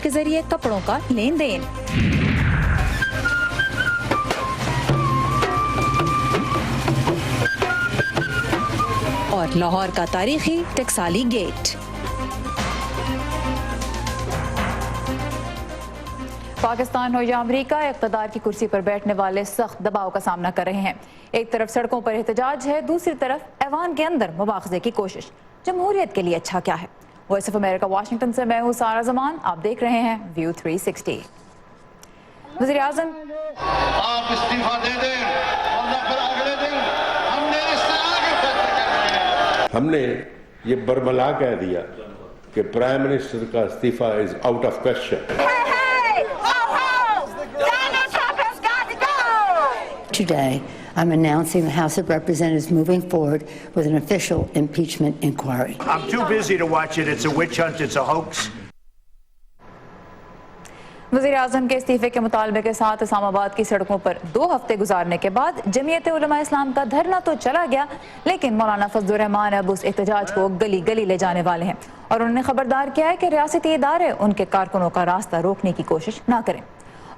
کے ذریعے کپڑوں کا لین دین۔ اور لاہور کا تاریخی ٹکسالی گیٹ۔ پاکستان ہو یا امریکہ، اقتدار کی کرسی پر بیٹھنے والے سخت دباؤ کا سامنا کر رہے ہیں۔ ایک طرف سڑکوں پر احتجاج ہے، دوسری طرف ایوان کے اندر مواخذے کی کوشش۔ جمہوریت کے لیے اچھا کیا ہے؟ وائس آف امریکہ واشنگٹن سے میں ہوں سارا زمان، آپ دیکھ رہے ہیں ویو 360۔ وزیر اعظم آپ استعفیٰ دے دیں ورنہ پھر اگلے دن ہم نے اس طرح کے فیصلے کرنے ہیں۔ ہم نے یہ برملا کہہ دیا کہ پرائم منسٹر کا استعفیٰ is out of question. Today, I'm announcing the House of Representatives moving forward with an official impeachment inquiry. I'm too busy to watch it. It's a witch hunt. It's a hoax. وزیر اعظم کے استعفے کے مطالبے کے ساتھ اسلام آباد کی سڑکوں پر 2 ہفتے گزارنے کے بعد جمعیت علماء اسلام کا دھرنا تو چلا گیا، لیکن مولانا فضل الرحمان اب اس احتجاج کو گلی گلی لے جانے والے ہیں اور انہوں نے خبردار کیا ہے کہ ریاستی ادارے ان کے کارکنوں کا راستہ روکنے کی کوشش نہ کریں۔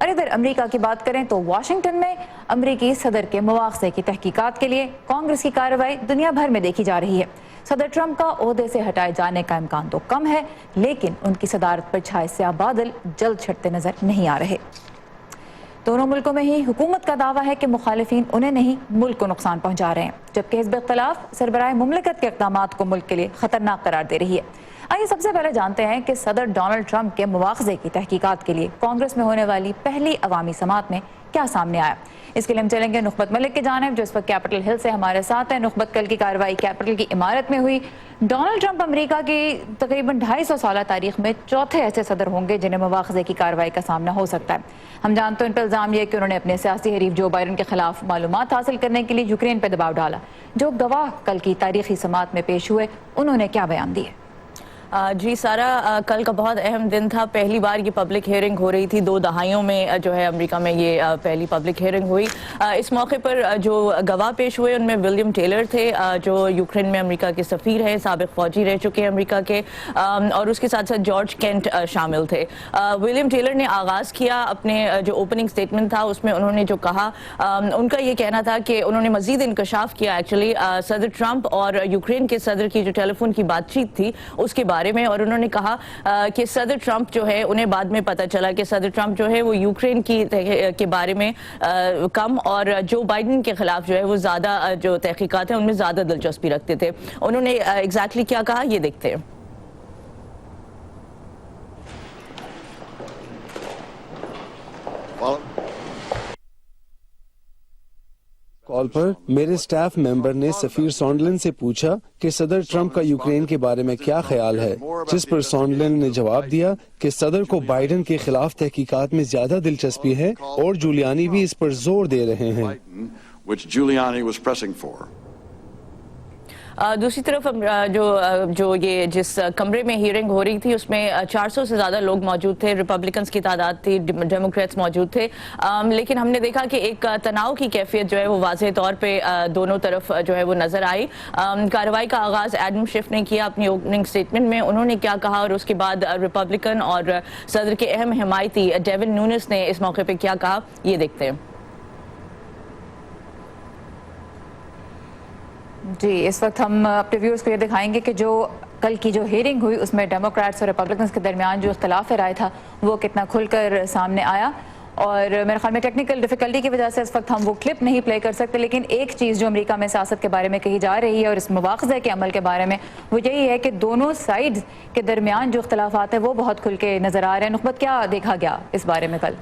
اور ادھر امریکہ کی بات کریں تو واشنگٹن میں امریکی صدر کے مواخذے کی تحقیقات کے لیے کانگریس کی کارروائی دنیا بھر میں دیکھی جا رہی ہے۔ صدر ٹرمپ کا عہدے سے ہٹائے جانے کا امکان تو کم ہے، لیکن ان کی صدارت پر چھائے سیاہ بادل جلد چھٹتے نظر نہیں آ رہے۔ دونوں ملکوں میں ہی حکومت کا دعویٰ ہے کہ مخالفین انہیں نہیں ملک کو نقصان پہنچا رہے ہیں، جبکہ حزب اختلاف سربراہ مملکت کے اقدامات کو ملک کے لیے خطرناک قرار دے رہی ہے۔ آئیے سب سے پہلے جانتے ہیں کہ صدر ڈونلڈ ٹرمپ کے مواخذے کی تحقیقات کے لیے کانگریس میں ہونے والی پہلی عوامی سماعت میں کیا سامنے آیا۔ اس کے لیے ہم چلیں گے نخبت ملک کی جانب جو اس وقت کیپٹل ہل سے ہمارے ساتھ ہیں۔ نخبت، کل کی کارروائی کیپٹل کی عمارت میں ہوئی۔ ڈونلڈ ٹرمپ امریکہ کی تقریباً 250 سالہ تاریخ میں چوتھے ایسے صدر ہوں گے جنہیں مواخذے کی کارروائی کا سامنا ہو سکتا ہے۔ ہم جانتے ہیں ان پر الزام یہ کہ انہوں نے اپنے سیاسی حریف جو بائیڈن کے خلاف معلومات حاصل کرنے کے لیے یوکرین پہ دباؤ ڈالا۔ جو گواہ کل کی تاریخی سماعت میں پیش ہوئے انہوں نے کیا بیان دیے؟ جی سارا، کل کا بہت اہم دن تھا۔ پہلی بار یہ پبلک ہیئرنگ ہو رہی تھی، 2 دہائیوں میں جو ہے امریکہ میں یہ پہلی پبلک ہیئرنگ ہوئی۔ اس موقع پر جو گواہ پیش ہوئے ان میں ولیم ٹیلر تھے جو یوکرین میں امریکہ کے سفیر ہیں، سابق فوجی رہ چکے ہیں امریکہ کے، اور اس کے ساتھ ساتھ جارج کینٹ شامل تھے۔ ولیم ٹیلر نے آغاز کیا اپنے جو اوپننگ سٹیٹمنٹ تھا اس میں انہوں نے جو کہا، ان کا یہ کہنا تھا کہ انہوں نے مزید انکشاف کیا ایکچولی صدر ٹرمپ اور یوکرین کے صدر کی جو ٹیلی فون کی بات چیت تھی اس کے بارے میں، اور انہوں نے کہا کہ صدر ٹرمپ جو ہے انہیں بعد میں پتہ چلا کہ صدر ٹرمپ جو ہے وہ یوکرین کے بارے میں کم اور جو بائیڈن کے خلاف جو ہے وہ زیادہ جو تحقیقات ہیں ان میں زیادہ دلچسپی رکھتے تھے۔ انہوں نے ایگزیکٹلی کیا کہا یہ دیکھتے ہیں۔ کال پر میرے سٹاف ممبر نے سفیر سونڈلن سے پوچھا کہ صدر ٹرمپ کا یوکرین کے بارے میں کیا خیال ہے، جس پر سونڈلن نے جواب دیا کہ صدر کو بائیڈن کے خلاف تحقیقات میں زیادہ دلچسپی ہے اور جولیانی بھی اس پر زور دے رہے ہیں۔ دوسری طرف جو یہ جس کمرے میں ہیئرنگ ہو رہی تھی اس میں 400 سے زیادہ لوگ موجود تھے، ریپبلکنز کی تعداد تھی، ڈیموکریٹس موجود تھے، لیکن ہم نے دیکھا کہ ایک تناؤ کی کیفیت جو ہے وہ واضح طور پہ دونوں طرف جو ہے وہ نظر آئی۔ کارروائی کا آغاز ایڈم شف نے کیا اپنی اوپننگ سٹیٹمنٹ میں، انہوں نے کیا کہا اور اس کے بعد ریپبلکن اور صدر کے اہم حمایتی ڈیون نونس نے اس موقع پہ کیا کہا یہ دیکھتے ہیں۔ جی، اس وقت ہم اپنے ویورز کو یہ دکھائیں گے کہ جو کل کی جو ہیئرنگ ہوئی اس میں ڈیموکریٹس اور ریپبلکنز کے درمیان جو اختلاف رائے تھا وہ کتنا کھل کر سامنے آیا، اور میرے خیال میں ٹیکنیکل ڈیفیکلٹی کی وجہ سے اس وقت ہم وہ کلپ نہیں پلے کر سکتے، لیکن ایک چیز جو امریکہ میں سیاست کے بارے میں کہی جا رہی ہے اور اس مواخذے کے عمل کے بارے میں وہ یہی ہے کہ دونوں سائڈز کے درمیان جو اختلافات ہیں وہ بہت کھل کے نظر آ رہے ہیں۔ نخبت، کیا دیکھا گیا اس بارے میں کل؟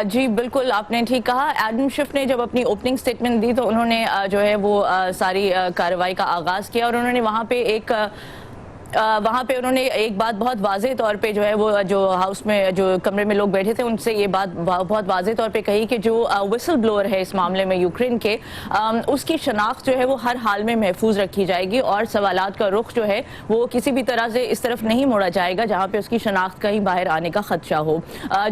جی بالکل، آپ نے ٹھیک کہا۔ ایڈم شف نے جب اپنی اوپننگ سٹیٹمنٹ دی تو انہوں نے جو ہے وہ ساری کارروائی کا آغاز کیا، اور انہوں نے وہاں پہ انہوں نے ایک بات بہت واضح طور پہ جو ہے وہ جو ہاؤس میں جو کمرے میں لوگ بیٹھے تھے ان سے یہ بات بہت واضح طور پہ کہی کہ جو وسل بلوور ہے اس معاملے میں یوکرین کے، اس کی شناخت جو ہے وہ ہر حال میں محفوظ رکھی جائے گی اور سوالات کا رخ جو ہے وہ کسی بھی طرح سے اس طرف نہیں موڑا جائے گا جہاں پہ اس کی شناخت کہیں باہر آنے کا خدشہ ہو،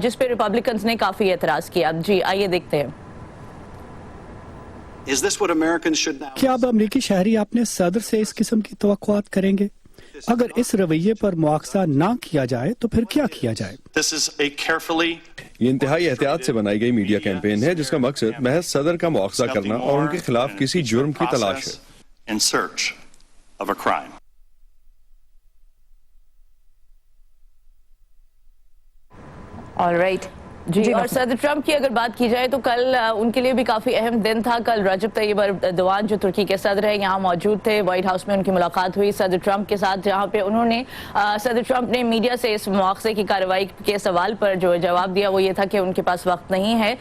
جس پہ ریپبلکنز نے کافی اعتراض کیا۔ جی آئیے دیکھتے ہیں۔ کیا اب امریکی شہری اپنے صدر سے اس قسم کی توقعات کریں گے؟ اگر اس رویے پر مواخذہ نہ کیا جائے تو پھر کیا کیا جائے؟ یہ انتہائی احتیاط سے بنائی گئی میڈیا کیمپین ہے جس کا مقصد محض صدر کا مواخذہ کرنا اور ان کے خلاف کسی جرم کی تلاش ہے۔ All right. جی اور صدر ٹرمپ کی اگر بات کی جائے تو کل ان کے لیے بھی کافی اہم دن تھا۔ کل رجب طیب ایردوان جو ترکی کے صدر ہیں یہاں موجود تھے، وائٹ ہاؤس میں ان کی ملاقات ہوئی صدر ٹرمپ کے ساتھ، جہاں پہ انہوں نے صدر ٹرمپ نے میڈیا سے اس مواخذے کی کارروائی کے سوال پر جو جواب دیا وہ یہ تھا کہ ان کے پاس وقت نہیں ہے،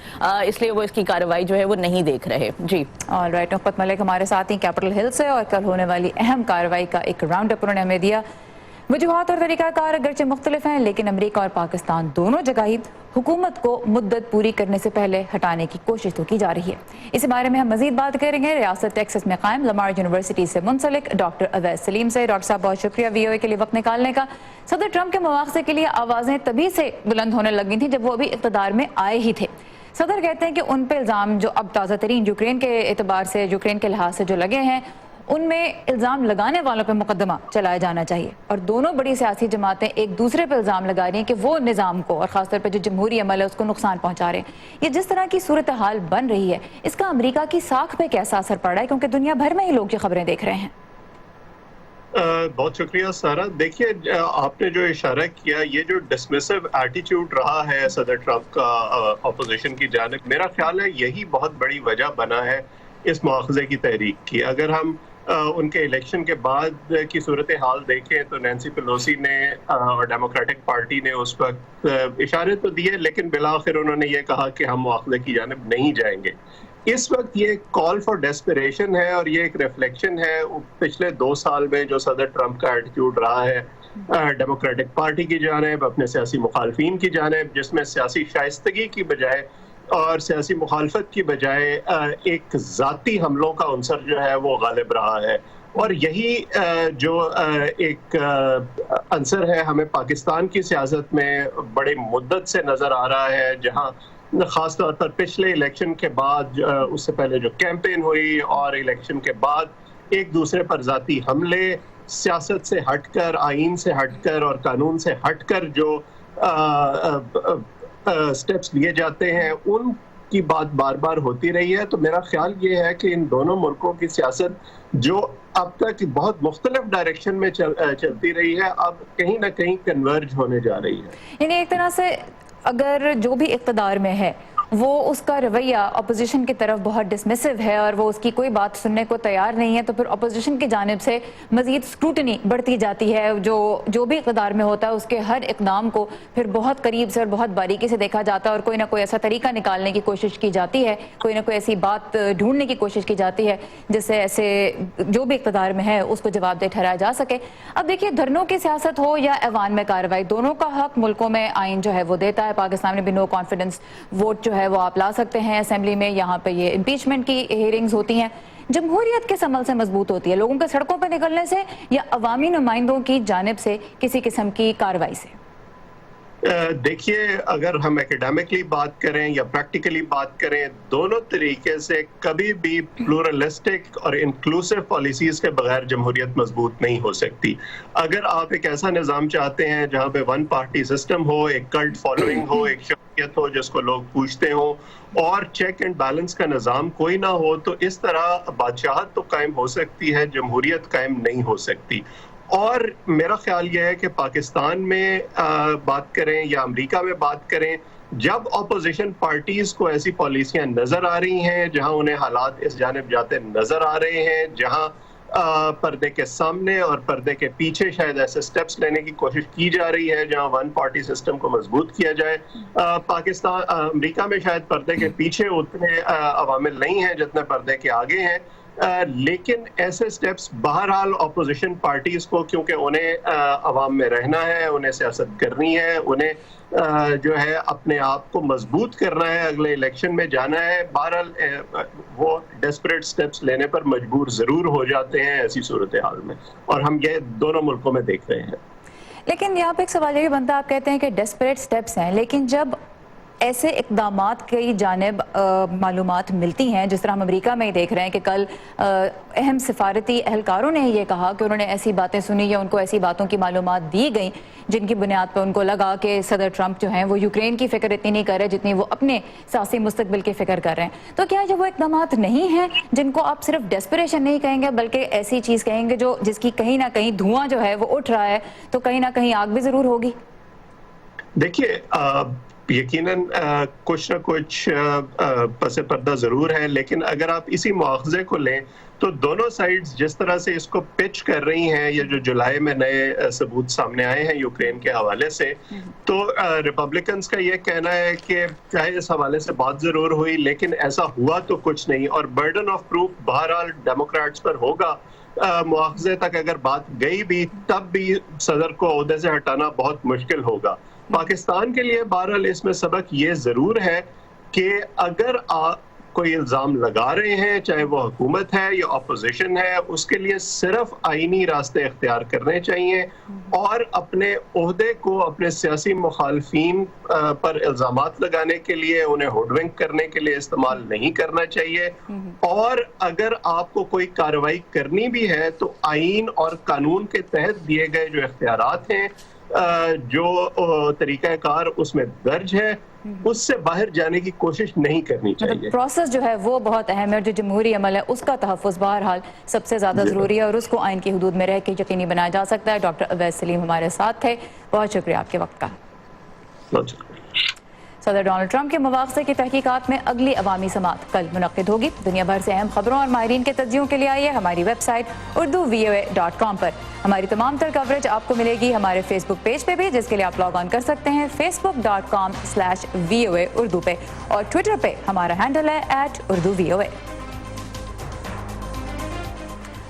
اس لیے وہ اس کی کارروائی جو ہے وہ نہیں دیکھ رہے۔ جی آل رائٹ، نقبت ملک ہمارے ساتھ ہی کیپٹل ہل سے، اور کل ہونے والی اہم کارروائی کا ایک راؤنڈ اپ انہوں نے ہمیں دیا۔ وجوہات اور طریقہ کار اگرچہ مختلف ہیں لیکن امریکہ اور پاکستان دونوں جگہ ہی حکومت کو مدت پوری کرنے سے پہلے ہٹانے کی کوشش تو کی جا رہی ہے۔ اس بارے میں ہم مزید بات کریں گے ریاست ٹیکساس میں قائم لمار یونیورسٹی سے منسلک ڈاکٹر اویس سلیم سے۔ ڈاکٹر صاحب بہت شکریہ وی او اے کے لیے وقت نکالنے کا۔ صدر ٹرمپ کے مواخذے کے لیے آوازیں تبھی سے بلند ہونے لگی تھیں جب وہ ابھی اقتدار میں آئے ہی تھے۔ صدر کہتے ہیں کہ ان پہ الزام جو اب تازہ ترین یوکرین کے اعتبار سے، یوکرین کے لحاظ سے جو لگے ہیں، ان میں الزام لگانے والوں پہ مقدمہ چلایا جانا چاہیے، اور دونوں بڑی سیاسی جماعتیں ایک دوسرے پہ الزام لگا رہی ہیں کہ وہ نظام کو اور خاص طور پہ جو جمہوری عمل ہے اس کو نقصان پہنچا رہے ہیں۔ یہ جس طرح کی صورتحال بن رہی ہے اس کا امریکہ کی ساکھ پہ کیسا اثر پڑ رہا ہے، کیونکہ دنیا بھر میں ہی لوگ یہ خبریں دیکھ رہے ہیں؟ بہت شکریہ سارا۔ دیکھیے آپ نے جو اشارہ کیا، یہ جو ڈسمسو ایٹیٹیوڈ رہا ہے صدر ٹرمپ کا اپوزیشن کی جانب، میرا خیال ہے یہی بہت بڑی وجہ بنا ہے اس مواخذے کی تحریک کی۔ اگر ہم ان کے الیکشن کے بعد کی صورتحال دیکھیں تو نینسی پیلوسی نے اور ڈیموکریٹک پارٹی نے اس وقت اشارے تو دیے، لیکن بالآخر انہوں نے یہ کہا کہ ہم مواخذے کی جانب نہیں جائیں گے۔ اس وقت یہ کال فار ڈیسپریشن ہے اور یہ ایک ریفلیکشن ہے پچھلے 2 سال میں جو صدر ٹرمپ کا ایٹیٹیوڈ رہا ہے ڈیموکریٹک پارٹی کی جانب، اپنے سیاسی مخالفین کی جانب، جس میں سیاسی شائستگی کی بجائے اور سیاسی مخالفت کی بجائے ایک ذاتی حملوں کا عنصر جو ہے وہ غالب رہا ہے۔ اور یہی جو ایک عنصر ہے ہمیں پاکستان کی سیاست میں بڑی مدت سے نظر آ رہا ہے، جہاں خاص طور پر پچھلے الیکشن کے بعد، اس سے پہلے جو کیمپین ہوئی اور الیکشن کے بعد ایک دوسرے پر ذاتی حملے سیاست سے ہٹ کر، آئین سے ہٹ کر اور قانون سے ہٹ کر جو سٹیپس لیے جاتے ہیں، ان کی بات بار بار ہوتی رہی ہے۔ تو میرا خیال یہ ہے کہ ان دونوں ملکوں کی سیاست جو اب تک بہت مختلف ڈائریکشن میں چلتی رہی ہے، اب کہیں نہ کہیں کنورج ہونے جا رہی ہے۔ یعنی ایک طرح سے اگر جو بھی اقتدار میں ہے وہ اس کا رویہ اپوزیشن کی طرف بہت ڈسمسو ہے اور وہ اس کی کوئی بات سننے کو تیار نہیں ہے، تو پھر اپوزیشن کی جانب سے مزید اسکروٹنی بڑھتی جاتی ہے۔ جو بھی اقتدار میں ہوتا ہے اس کے ہر اقدام کو پھر بہت قریب سے اور بہت باریکی سے دیکھا جاتا ہے، اور کوئی نہ کوئی ایسا طریقہ نکالنے کی کوشش کی جاتی ہے، کوئی نہ کوئی ایسی بات ڈھونڈنے کی کوشش کی جاتی ہے جس سے ایسے جو بھی اقتدار میں ہے اس کو جواب دہ ٹھہرایا جا سکے۔ اب دیکھیے دھرنوں کی سیاست ہو یا ایوان میں کارروائی، دونوں کا حق ملکوں میں آئین جو ہے وہ دیتا ہے۔ پاکستان میں بھی نو کانفیڈنس ووٹ جو ہے وہ آپ لا سکتے ہیں اسمبلی میں، یہاں پہ یہ امپیچمنٹ کی ہیئرنگز ہوتی ہیں۔ جمہوریت کس عمل سے مضبوط ہوتی ہے؟ لوگوں کے سڑکوں پہ نکلنے سے یا عوامی نمائندوں کی جانب سے کسی قسم کی کارروائی سے؟ دیکھیے اگر ہم اکیڈیمکلی بات کریں یا پریکٹیکلی بات کریں، دونوں طریقے سے کبھی بھی پلورلسٹک اور انکلوسیو پالیسیز کے بغیر جمہوریت مضبوط نہیں ہو سکتی۔ اگر آپ ایک ایسا نظام چاہتے ہیں جہاں پہ 1 پارٹی سسٹم ہو، ایک کلٹ فالوئنگ ہو، ایک شخصیت ہو جس کو لوگ پوچھتے ہوں، اور چیک اینڈ بیلنس کا نظام کوئی نہ ہو، تو اس طرح بادشاہت تو قائم ہو سکتی ہے، جمہوریت قائم نہیں ہو سکتی۔ اور میرا خیال یہ ہے کہ پاکستان میں بات کریں یا امریکہ میں بات کریں، جب اپوزیشن پارٹیز کو ایسی پالیسیاں نظر آ رہی ہیں جہاں انہیں حالات اس جانب جاتے نظر آ رہے ہیں، جہاں پردے کے سامنے اور پردے کے پیچھے شاید ایسے سٹیپس لینے کی کوشش کی جا رہی ہے جہاں 1 پارٹی سسٹم کو مضبوط کیا جائے، امریکہ میں شاید پردے کے پیچھے اتنے عوامل نہیں ہیں جتنے پردے کے آگے ہیں، لیکن ایسے سٹیپس بہرحال اپوزیشن پارٹیز کو، کیونکہ انہیں عوام میں رہنا ہے، انہیں سیاست کرنی ہے، انہیں جو ہے اپنے آپ کو مضبوط کرنا ہے، اگلے الیکشن میں جانا ہے، بہرحال وہ ڈیسپریٹ سٹیپس لینے پر مجبور ضرور ہو جاتے ہیں ایسی صورتحال میں، اور ہم یہ دونوں ملکوں میں دیکھ رہے ہیں۔ لیکن یہاں پہ ایک سوال یہ بھی بنتا ہے، آپ کہتے ہیں کہ ڈیسپریٹ سٹیپس ہیں، لیکن جب ایسے اقدامات کی جانب معلومات ملتی ہیں، جس طرح ہم امریکہ میں ہی دیکھ رہے ہیں کہ کل اہم سفارتی اہلکاروں نے یہ کہا کہ انہوں نے ایسی باتیں سنی یا ان کو ایسی باتوں کی معلومات دی گئیں جن کی بنیاد پر ان کو لگا کہ صدر ٹرمپ جو ہیں وہ یوکرین کی فکر اتنی نہیں کر رہے جتنی وہ اپنے سیاسی مستقبل کی فکر کر رہے ہیں. تو کیا یہ وہ اقدامات نہیں ہیں جن کو آپ صرف ڈیسپریشن نہیں کہیں گے بلکہ ایسی چیز کہیں گے جس کی کہیں نہ کہیں دھواں جو ہے وہ اٹھ رہا ہے تو کہیں نہ کہیں آگ بھی ضرور ہوگی؟ دیکھیے یقیناً کچھ نہ کچھ پس پردہ ضرور ہے، لیکن اگر آپ اسی مواخذے کو لیں تو دونوں سائیڈز جس طرح سے اس کو پچ کر رہی ہیں، یہ جو جولائی میں نئے ثبوت سامنے آئے ہیں یوکرین کے حوالے سے، تو ریپبلکنز کا یہ کہنا ہے کہ چاہے اس حوالے سے بات ضرور ہوئی لیکن ایسا ہوا تو کچھ نہیں، اور برڈن آف پروف بہرحال ڈیموکریٹس پر ہوگا. مواخذے تک اگر بات گئی بھی تب بھی صدر کو عہدے سے ہٹانا بہت مشکل ہوگا. پاکستان کے لیے بہرحال اس میں سبق یہ ضرور ہے کہ اگر کوئی الزام لگا رہے ہیں، چاہے وہ حکومت ہے یا اپوزیشن ہے، اس کے لیے صرف آئینی راستے اختیار کرنے چاہیے اور اپنے عہدے کو اپنے سیاسی مخالفین پر الزامات لگانے کے لیے، انہیں ہوڈ ونک کرنے کے لیے استعمال نہیں کرنا چاہیے. اور اگر آپ کو کوئی کارروائی کرنی بھی ہے تو آئین اور قانون کے تحت دیے گئے جو اختیارات ہیں، جو طریقہ کار اس میں درج ہے، اس سے باہر جانے کی کوشش نہیں کرنی چاہیے. پروسیس جو ہے وہ بہت اہم ہے اور جو جمہوری عمل ہے اس کا تحفظ بہرحال سب سے زیادہ ضروری ہے اور اس کو آئین کی حدود میں رہ کے یقینی بنایا جا سکتا ہے. ڈاکٹر اویس سلیم ہمارے ساتھ تھے، بہت شکریہ آپ کے وقت کا. صدر ڈونلڈ ٹرمپ کے مواخذے کی تحقیقات میں اگلی عوامی سماعت کل منعقد ہوگی. دنیا بھر سے اہم خبروں اور ماہرین کے تجزیوں کے لیے آئیے ہماری ویب سائٹ urduvoa.com پر. ہماری تمام تر کوریج آپ کو ملے گی ہمارے فیس بک پیج پہ بھی، جس کے لیے آپ لاگ آن کر سکتے ہیں facebook.com/VOA اردو پہ، اور ٹویٹر پہ ہمارا ہینڈل ہے @urduvoa.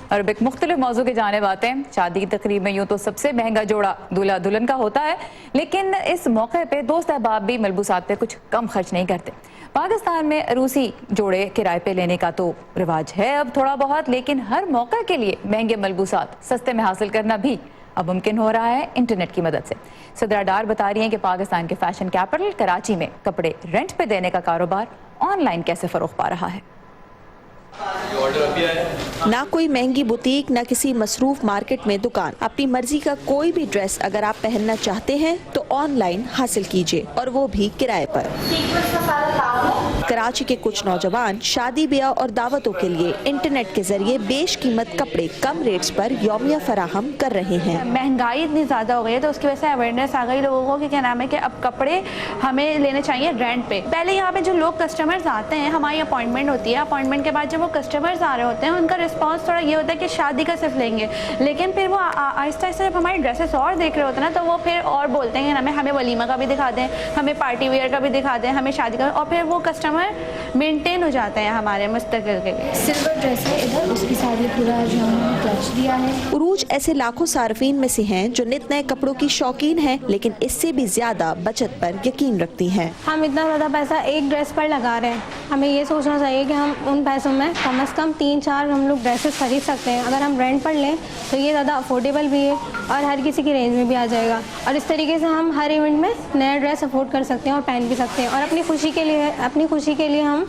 اور اب ایک مختلف موضوع کی جانب آتے ہیں. شادی کی تقریب میں یوں تو سب سے مہنگا جوڑا دولہا دلہن کا ہوتا ہے، لیکن اس موقع پہ دوست احباب بھی ملبوسات پہ کچھ کم خرچ نہیں کرتے. پاکستان میں عروسی جوڑے کرائے پہ لینے کا تو رواج ہے اب تھوڑا بہت، لیکن ہر موقع کے لیے مہنگے ملبوسات سستے میں حاصل کرنا بھی اب ممکن ہو رہا ہے انٹرنیٹ کی مدد سے. صدرہ ڈار بتا رہی ہیں کہ پاکستان کے فیشن کیپٹل کراچی میں کپڑے رینٹ پہ دینے کا کاروبار آن لائن کیسے فروغ پا رہا ہے. نہ کوئی مہنگی بوتیک، نہ کسی مصروف مارکیٹ میں دکان. اپنی مرضی کا کوئی بھی ڈریس اگر آپ پہننا چاہتے ہیں تو آن لائن حاصل کیجیے، اور وہ بھی کرائے پر. کراچی کے کچھ نوجوان شادی بیاہ اور دعوتوں کے لیے انٹرنیٹ کے ذریعے بیش قیمت کپڑے کم ریٹس پر یومیہ فراہم کر رہے ہیں. مہنگائی اتنی زیادہ ہو گئی ہے تو اس کی وجہ سے اویئرنیس آ گئی لوگوں کو کہ کیا نام ہے کہ اب کپڑے ہمیں لینے چاہیے رینٹ پہ. پہلے یہاں پہ جو لوگ کسٹمرز آتے ہیں، ہماری اپوائنٹمنٹ ہوتی ہے، اپوائنٹمنٹ کے بعد جب وہ کسٹمرز آ رہے ہوتے ہیں ان کا رسپانس تھوڑا یہ ہوتا ہے کہ شادی کا صرف لیں گے، لیکن پھر وہ آہستہ آہستہ جب ہماری ڈریسز اور دیکھ رہے ہوتے ہیں نا تو وہ پھر اور بولتے ہیں کہ ہمیں ولیمہ کا بھی دکھا دیں، ہمیں پارٹی ویئر کا بھی دکھا دیں، ہمیں شادی کا، اور پھر وہ کسٹمر مینٹین ہو جاتے ہیں ہمارے مستقل کے لیے. سلور ڈریس ہے ادھر، اس کے ساتھ پورا جو ہم نے کلچ دیا ہے. عروج ایسے لاکھوں صارفین میں سے ہیں جو نت نئے کپڑوں کی شوقین ہیں، لیکن اس سے بھی زیادہ بچت پر یقین رکھتی ہیں. ہم اتنا زیادہ پیسہ ایک ڈریس پر لگا رہے ہیں، ہمیں یہ سوچنا چاہیے کہ ہم ان پیسوں میں کم از کم 3-4 ہم لوگ ڈریسز خرید سکتے ہیں. اگر ہم رینٹ پر لیں تو یہ زیادہ افورڈیبل بھی ہے اور ہر کسی کی رینج میں بھی آ جائے گا، اور اس طریقے سے ہم ہر ایونٹ میں نیا ڈریس افورڈ کر سکتے ہیں اور پہن بھی سکتے ہیں، اور اپنی خوشی کے لیے ہم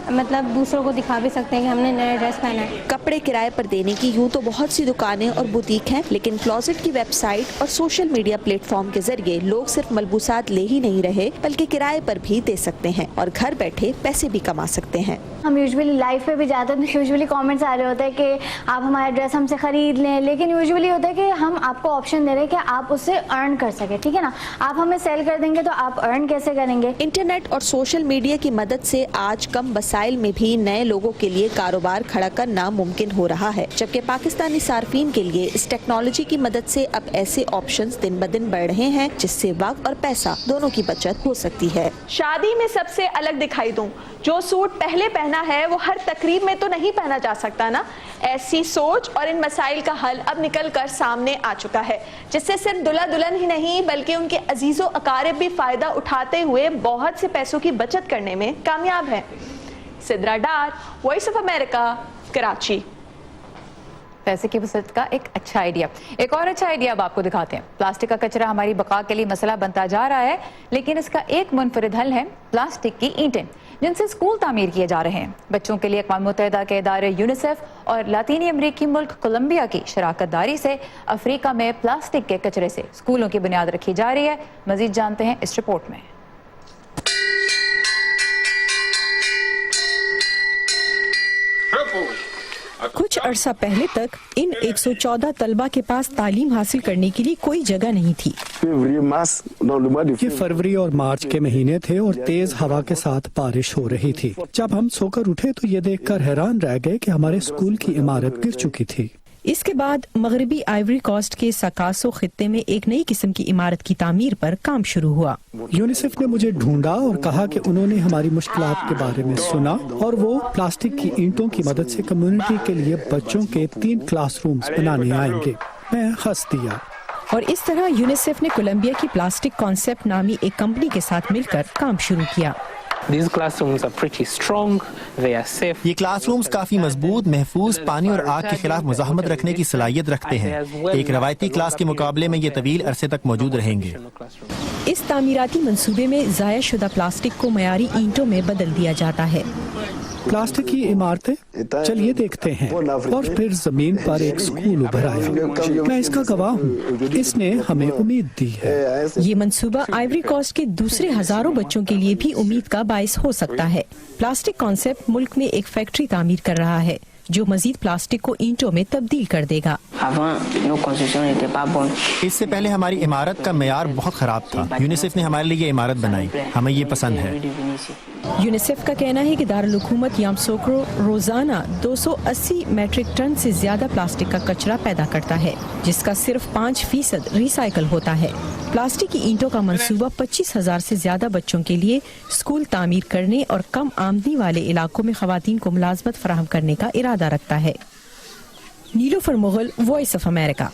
مطلب دوسروں کو دکھا بھی سکتے ہیں کہ ہم نے نیا ڈریس پہنا ہے. کپڑے کرائے پر دینے کی یوں تو بہت سی دکانیں اور بوتیک ہیں، لیکن کلوزٹ کی ویب سائٹ اور سوشل میڈیا پلیٹ فارم کے ذریعے لوگ صرف ملبوسات لے ہی نہیں رہے بلکہ کرائے پر بھی دے سکتے ہیں اور گھر بیٹھے پیسے بھی کما سکتے ہیں. ہم یوزولی لائف پہ بھی جاتے ہیں تو یوزولی کامنٹس آ رہے ہوتے ہیں کہ آپ ہمارا ڈریس ہم سے خرید لیں، لیکن یوزولی ہوتا ہے کہ ہم آپ کو آپشن دے رہے ہیں کہ آپ اس سے ارن کر سکیں. ٹھیک ہے نا، آپ ہمیں سیل کر دیں گے تو آپ ارن کیسے کریں گے؟ انٹرنیٹ اور سوشل میڈیا کی مدد سے آج کم وسائل میں بھی نئے لوگوں کے لیے کاروبار کھڑا کرنا ممکن ہو رہا ہے، جبکہ پاکستانی صارفین کے لیے اس ٹیکنالوجی کی مدد سے اب ایسے آپشنز دن بدن بڑھ رہے ہیں جس سے وقت اور پیسہ دونوں کی بچت ہو سکتی ہے. شادی میں سب سے الگ دکھائی دوں، جو سوٹ پہلے پہنا ہے وہ ہر تقریب میں تو نہیں پہنا جا سکتا نا. ایسی سوچ اور ان مسائل کا حل اب نکل کر سامنے آ چکا ہے، جس سے صرف دلہا دلہن ہی نہیں بلکہ ان کے عزیز و اقارب بھی فائدہ اٹھاتے ہوئے بہت سے پیسوں کی بچت کرنے میں کامیاب ہیں. Sidra Dar, voice of America, Karachi. پیسے کی وسعت کا ایک اچھا آئیڈیا. ایک اور اچھا آئیڈیا اب آپ کو دکھاتے ہیں. پلاسٹک کا کچرا ہماری بقا کے لیے مسئلہ بنتا جا رہا ہے, لیکن اس کا ایک منفرد حل ہے پلاسٹک کی اینٹیں, جن سے اسکول تعمیر کیے جا رہے ہیں. بچوں کے لیے اقوام متحدہ کے ادارے یونیسیف اور لاطینی امریکی ملک کولمبیا کی شراکت داری سے افریقہ میں پلاسٹک کے کچرے سے اسکولوں کی بنیاد رکھی جا رہی ہے. مزید جانتے ہیں اس رپورٹ میں. کچھ عرصہ پہلے تک ان 114 طلبہ کے پاس تعلیم حاصل کرنے کے لیے کوئی جگہ نہیں تھی. یہ فروری اور مارچ کے مہینے تھے اور تیز ہوا کے ساتھ بارش ہو رہی تھی. جب ہم سو کر اٹھے تو یہ دیکھ کر حیران رہ گئے کہ ہمارے اسکول کی عمارت گر چکی تھی. اس کے بعد مغربی آئیوری کوسٹ کے سکاسو خطے میں ایک نئی قسم کی عمارت کی تعمیر پر کام شروع ہوا. یونیسیف نے مجھے ڈھونڈا اور کہا کہ انہوں نے ہماری مشکلات کے بارے میں سنا اور وہ پلاسٹک کی اینٹوں کی مدد سے کمیونٹی کے لیے بچوں کے 3 کلاس رومز بنانے آئیں گے. میں ہنس دیا. اور اس طرح یونیسیف نے کولمبیا کی پلاسٹک کانسیپٹ نامی ایک کمپنی کے ساتھ مل کر کام شروع کیا. یہ کلاس رومز کافی مضبوط، محفوظ، پانی اور آگ کے خلاف مزاحمت رکھنے کی صلاحیت رکھتے ہیں. ایک روایتی کلاس کے مقابلے میں یہ طویل عرصے تک موجود رہیں گے. اس تعمیراتی منصوبے میں ضائع شدہ پلاسٹک کو معیاری اینٹوں میں بدل دیا جاتا ہے. پلاسٹک کی عمارتیں چلیے دیکھتے ہیں. اور پھر زمین پر ایک اسکول ابھر آیا. میں اس کا گواہ ہوں. اس نے ہمیں امید دی ہے. یہ منصوبہ آئیوری کوسٹ کے دوسرے ہزاروں بچوں کے لیے بھی امید کا باعث ہو سکتا ہے. پلاسٹک کانسیپٹ ملک میں ایک فیکٹری تعمیر کر رہا ہے جو مزید پلاسٹک کو اینٹوں میں تبدیل کر دے گا. اس سے پہلے ہماری عمارت کا معیار بہت خراب تھا. یونیسیف نے ہمارے لیے یہ عمارت بنائی. ہمیں یہ پسند ہے. یونیسیف کا کہنا ہے کہ دارالحکومت یامسوکرو روزانہ 280 میٹرک ٹن سے زیادہ پلاسٹک کا کچرا پیدا کرتا ہے، جس کا صرف 5% ریسائیکل ہوتا ہے. پلاسٹک کی اینٹوں کا منصوبہ 25,000 سے زیادہ بچوں کے لیے اسکول تعمیر کرنے اور کم آمدنی والے علاقوں میں خواتین کو ملازمت فراہم کرنے کا ارادہ رکھتا ہے. نیلوفر مغل، وائس آف امریکہ.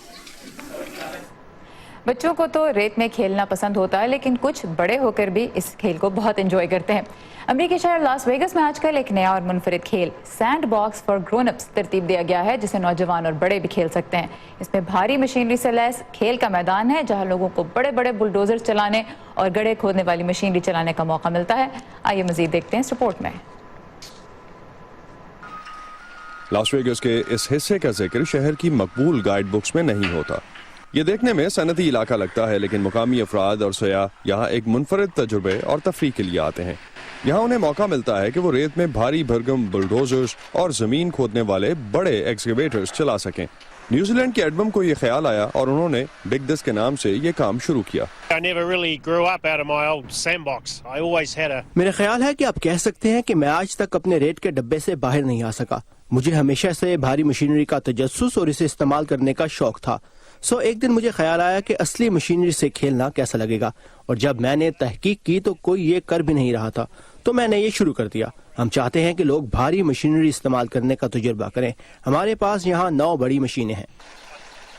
بچوں کو تو ریت میں کھیلنا پسند ہوتا ہے، لیکن کچھ بڑے ہو کر بھی اس کھیل کو بہت انجوائے کرتے ہیں. امریکی شہر لاس ویگس میں آج کل ایک نیا اور منفرد کھیل send box for grown ups ترتیب دیا گیا ہے، جسے نوجوان اور بڑے بھی کھیل سکتے ہیں. اس میں بھاری مشینری سے لیس کھیل کا میدان ہے جہاں لوگوں کو بڑے بڑے بلڈوزر چلانے اور گڑھے کھودنے والی مشینری چلانے کا موقع ملتا ہے. آئیے مزید دیکھتے ہیں اس رپورٹ میں. لاس ویگس کے اس حصے کا ذکر شہر کی مقبول گائیڈ بکس میں نہیں ہوتا. یہ دیکھنے میں صنعتی علاقہ لگتا ہے، لیکن مقامی افراد اور سیاح یہاں ایک منفرد تجربے اور تفریح کے لیے آتے ہیں. یہاں انہیں موقع ملتا ہے کہ وہ ریت میں بھاری بھرگم بلڈوزرز اور زمین کھودنے والے بڑے ایکسکیویٹرز چلا سکیں. نیوزی لینڈ کے ایڈمم کو یہ خیال آیا اور انہوں نے ڈگ دس کے نام سے یہ کام شروع کیا. میرا خیال ہے کہ آپ کہہ سکتے ہیں کہ میں آج تک اپنے ریت کے ڈبے سے باہر نہیں آ سکا. مجھے ہمیشہ سے بھاری مشینری کا تجسس اور اسے استعمال کرنے کا شوق تھا. ایک دن مجھے خیال آیا کہ اصلی مشینری سے کھیلنا کیسا لگے گا، اور جب میں نے تحقیق کی تو کوئی یہ کر بھی نہیں رہا تھا، تو میں نے یہ شروع کر دیا. ہم چاہتے ہیں کہ لوگ بھاری مشینری استعمال کرنے کا تجربہ کریں. ہمارے پاس یہاں 9 بڑی مشینیں ہیں.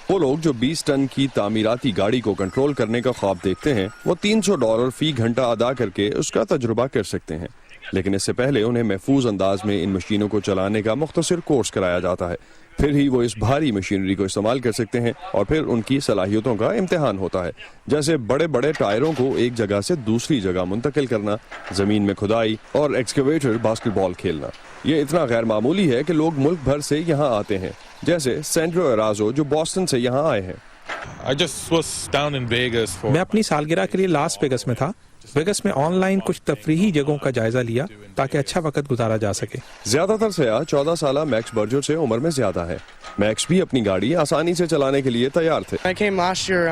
وہ لوگ جو 20 ٹن کی تعمیراتی گاڑی کو کنٹرول کرنے کا خواب دیکھتے ہیں وہ $300 فی گھنٹہ ادا کر کے اس کا تجربہ کر سکتے ہیں. لیکن اس سے پہلے انہیں محفوظ انداز میں ان مشینوں کو چلانے کا مختصر کورس کرایا جاتا ہے. پھر ہی وہ اس بھاری مشینری کو استعمال کر سکتے ہیں اور پھر ان کی صلاحیتوں کا امتحان ہوتا ہے، جیسے بڑے بڑے ٹائروں کو ایک جگہ سے دوسری جگہ منتقل کرنا، زمین میں کھدائی اور ایکسکیویٹر باسکٹ بال کھیلنا. یہ اتنا غیر معمولی ہے کہ لوگ ملک بھر سے یہاں آتے ہیں، جیسے سینڈرو ایرازو جو بوسٹن سے یہاں آئے ہیں. میں اپنی سالگرہ کے لیے لاس ویگس میں تھا. ویگس میں آن لائن کچھ تفریحی جگہوں کا جائزہ لیا تاکہ اچھا وقت گزارا جا سکے. زیادہ تر سیاح 14 سالہ میکس برجر سے عمر میں زیادہ ہے. میکس بھی اپنی گاڑی آسانی سے چلانے کے لیے تیار تھے.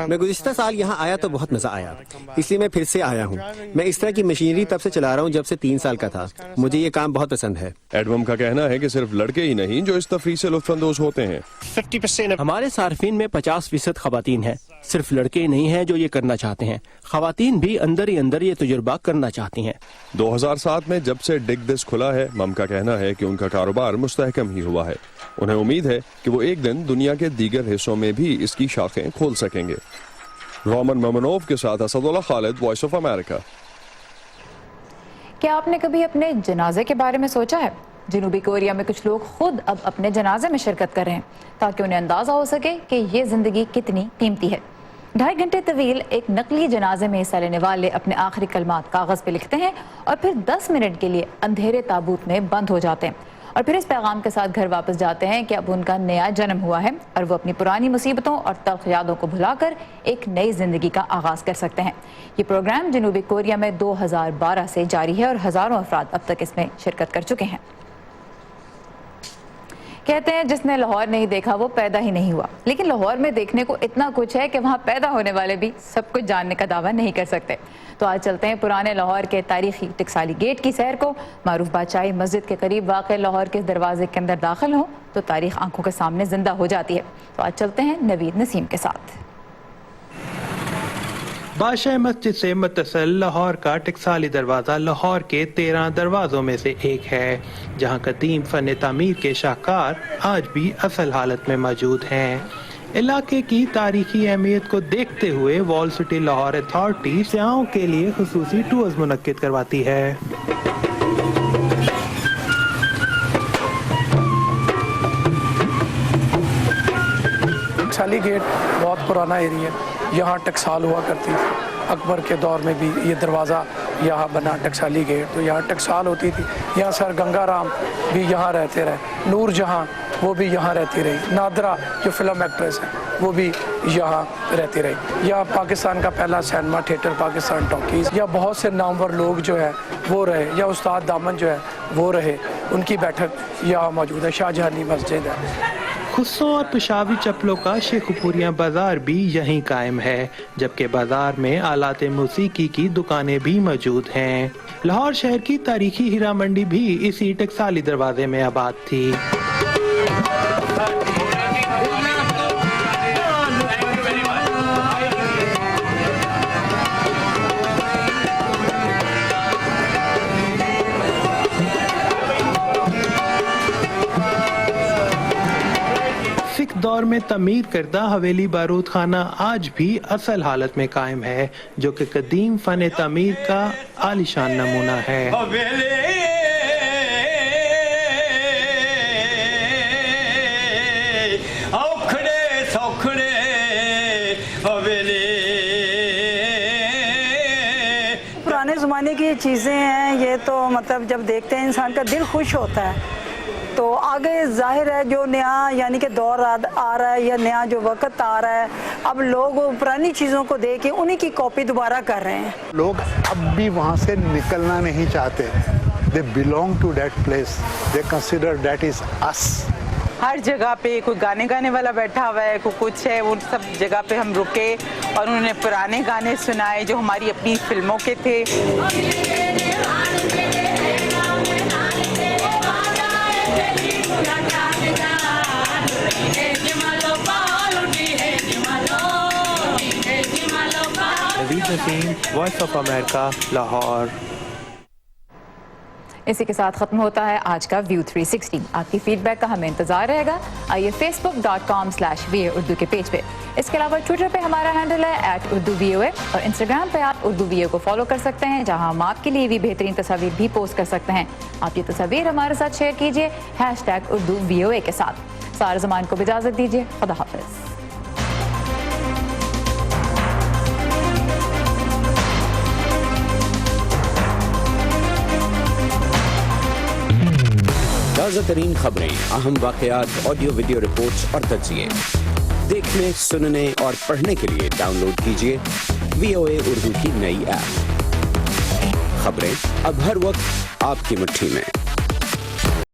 میں گزشتہ سال یہاں آیا تو بہت مزہ آیا، اس لیے میں پھر سے آیا ہوں. میں اس طرح کی مشینری تب سے چلا رہا ہوں جب سے 3 سال کا تھا. مجھے یہ کام بہت پسند ہے. ایڈمم کا کہنا ہے کہ صرف لڑکے ہی نہیں جو اس تفریح سے لطف اندوز ہوتے ہیں. ہمارے صارفین میں 50% خواتین ہیں. صرف لڑکے ہی نہیں ہیں جو یہ کرنا چاہتے ہیں، خواتین بھی اندر ہی اندر یہ تجربہ کرنا چاہتی ہیں. 2007 میں جب سے ڈگ دس کھلا ہے، مم کا کہنا ہے کہ ان کا کاروبار مستحکم ہی ہوا ہے. انہیں امید ہے کہ وہ ایک دن دنیا کے دیگر حصوں میں بھی اس کی شاخیں کھول سکیں گے. رومن ممنوف کے ساتھ اسد اللہ خالد، وائس آف امریکہ. کیا آپ نے کبھی اپنے جنازے کے بارے میں سوچا ہے؟ جنوبی کوریا میں کچھ لوگ خود اب اپنے جنازے میں شرکت کر رہے ہیں تاکہ انہیں اندازہ ہو سکے کہ یہ زندگی کتنی قیمتی ہے. 2.5 گھنٹے طویل ایک نقلی جنازے میں حصہ لینے والے اپنے آخری کلمات کاغذ پہ لکھتے ہیں اور پھر 10 منٹ کے لیے اندھیرے تابوت میں بند ہو جاتے ہیں اور پھر اس پیغام کے ساتھ گھر واپس جاتے ہیں کہ اب ان کا نیا جنم ہوا ہے اور وہ اپنی پرانی مصیبتوں اور تلخ یادوں کو بھلا کر ایک نئی زندگی کا آغاز کر سکتے ہیں. یہ پروگرام جنوبی کوریا میں 2012 سے جاری ہے اور ہزاروں افراد اب تک اس میں شرکت کر چکے ہیں. کہتے ہیں جس نے لاہور نہیں دیکھا وہ پیدا ہی نہیں ہوا، لیکن لاہور میں دیکھنے کو اتنا کچھ ہے کہ وہاں پیدا ہونے والے بھی سب کچھ جاننے کا دعویٰ نہیں کر سکتے. تو آج چلتے ہیں پرانے لاہور کے تاریخی ٹکسالی گیٹ کی سیر کو. معروف بادشاہی مسجد کے قریب واقع لاہور کے دروازے کے اندر داخل ہوں تو تاریخ آنکھوں کے سامنے زندہ ہو جاتی ہے. تو آج چلتے ہیں نوید نسیم کے ساتھ. بادشاہ مسجد سے متصل لاہور کا ٹکسالی دروازہ لاہور کے 13 دروازوں میں سے ایک ہے جہاں قدیم فن تعمیر کے شاہکار آج بھی اصل حالت میں موجود ہیں. علاقے کی تاریخی اہمیت کو دیکھتے ہوئے وال سٹی لاہور اتھارٹی سیاحوں کے لیے خصوصی ٹورز منعقد کرواتی ہے. ٹکسالی گیٹ بہت پرانا ایریا ہے. یہاں ٹکسال ہوا کرتی تھی. اکبر کے دور میں بھی یہ دروازہ یہاں بنا ٹکسالی گیٹ، تو یہاں ٹکسال ہوتی تھی. یہاں سر گنگا رام بھی یہاں رہتے رہے، نور جہاں وہ بھی یہاں رہتی رہی، نادرا جو فلم ایکٹریس ہے وہ بھی یہاں رہتی رہی. یہاں پاکستان کا پہلا سینما تھیٹر پاکستان ٹاکیز، یا بہت سے نامور لوگ جو ہے وہ رہے، یا استاد دامن جو ہے وہ رہے، ان کی بیٹھک یہاں موجود ہے. شاہ جہانی مسجد ہے. خصوں اور پشاوی چپلوں کا شیخ پوریاں بازار بھی یہیں قائم ہے، جبکہ بازار میں آلات موسیقی کی دکانیں بھی موجود ہیں. لاہور شہر کی تاریخی ہیرا منڈی بھی اسی ٹکسالی دروازے میں آباد تھی. دور میں تعمیر کردہ حویلی بارود خانہ آج بھی اصل حالت میں قائم ہے، جو کہ قدیم فن تعمیر کا عالیشان نمونہ ہے. پرانے زمانے کی چیزیں ہیں یہ، تو مطلب جب دیکھتے ہیں انسان کا دل خوش ہوتا ہے. تو آگے ظاہر ہے جو نیا یعنی کہ دور آ رہا ہے یا نیا جو وقت آ رہا ہے، اب لوگ پرانی چیزوں کو دیکھ کے انہی کی کاپی دوبارہ کر رہے ہیں. لوگ اب بھی وہاں سے نکلنا نہیں چاہتے. They belong to that place. They consider that is us. ہر جگہ پہ کوئی گانے گانے والا بیٹھا ہوا ہے، کوئی کچھ ہے، ان سب جگہ پہ ہم رکے اور انہوں نے پرانے گانے سنائے جو ہماری اپنی فلموں کے تھے. نوید نسیم، وائس آف امریکہ، لاہور. اسی کے ساتھ ختم ہوتا ہے آج کا ویو 360. آپ کی فیڈ بیک کا ہمیں انتظار رہے گا. آئیے facebook.com/VA اردو کے پیج پہ. اس کے علاوہ ٹویٹر پہ ہمارا ہینڈل ہے @UrduVOA اور انسٹاگرام پہ آپ اردو ویو کو فالو کر سکتے ہیں، جہاں ہم آپ کے لیے بھی بہترین تصاویر بھی پوسٹ کر سکتے ہیں. آپ یہ تصاویر ہمارے ساتھ شیئر کیجیے #UrduVOA کے ساتھ. سارے زمان کو بھی اجازت دیجیے. خدا حافظ. تازہ ترین خبریں، اہم واقعات، آڈیو ویڈیو رپورٹس اور تجزیے دیکھنے، سننے اور پڑھنے کے لیے ڈاؤن لوڈ کیجیے VOA اردو کی نئی ایپ. خبریں اب ہر وقت آپ کی مٹھی میں.